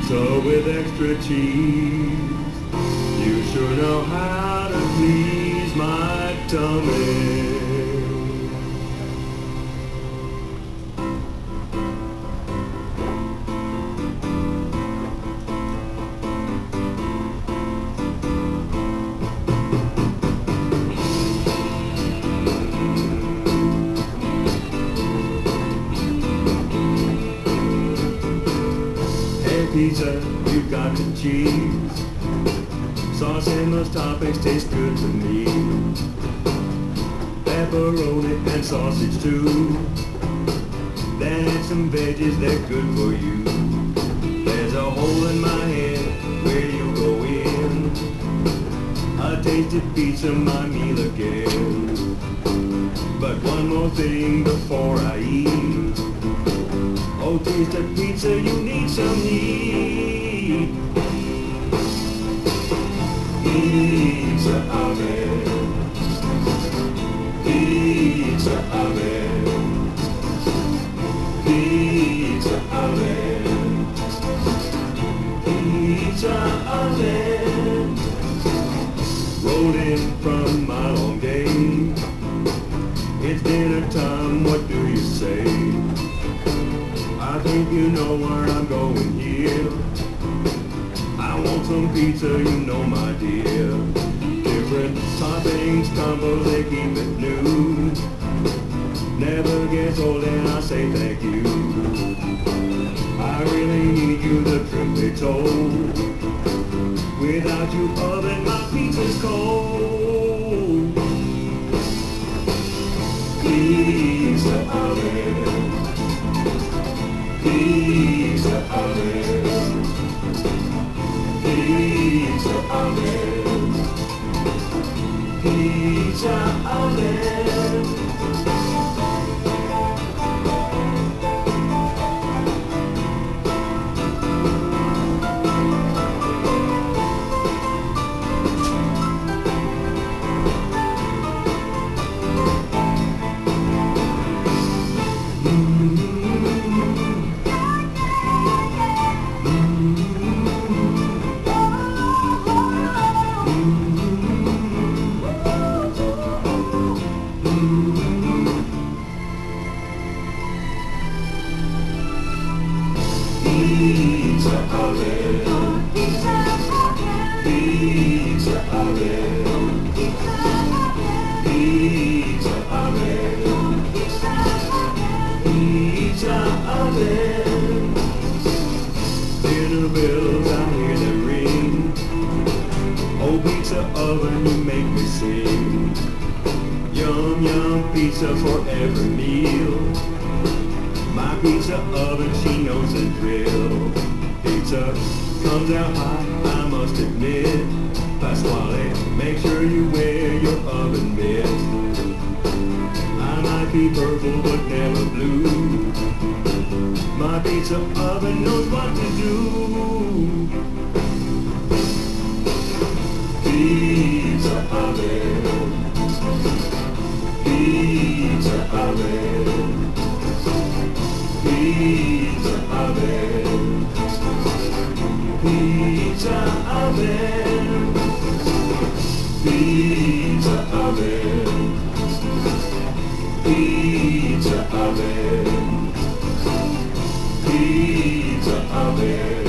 pizza with extra cheese. You sure know how to please my tummy. Pizza, you got the cheese. Sauce and those toppings taste good to me. Pepperoni and sausage too. Then add some veggies, they're good for you. There's a hole in my head where you go in. A tasted pizza, my meal again. But one more thing before I eat. Oh, taste of pizza, you need some heat. Pizza oven. Pizza oven. Pizza oven. Pizza oven. Rolled in from my long day. It's dinner time, what do you say? I think you know where I'm going here. I want some pizza, you know my dear. Different toppings, combos, they keep it new. Never gets old and I say thank you. I really need you, the truth be told. Without you oven, my pizza's cold. Pizza oven. Pizza oven. Pizza oven. Pizza oven. Pizza oven. Pizza oven. Pizza oven. Pizza oven. Pizza oven. Dinner bells, I hear them ring. Oh, pizza oven, you make me sing. Yum, yum, pizza for every meal. My pizza oven, she knows the drill. Pizza comes out hot, I must admit. Pasquale, make sure you wear your oven mitts. I might be purple but never blue. My pizza oven knows what to do. Pizza oven. Pizza oven. Pizza oven. Pizza oven. Pizza oven. Pizza oven. Pizza oven.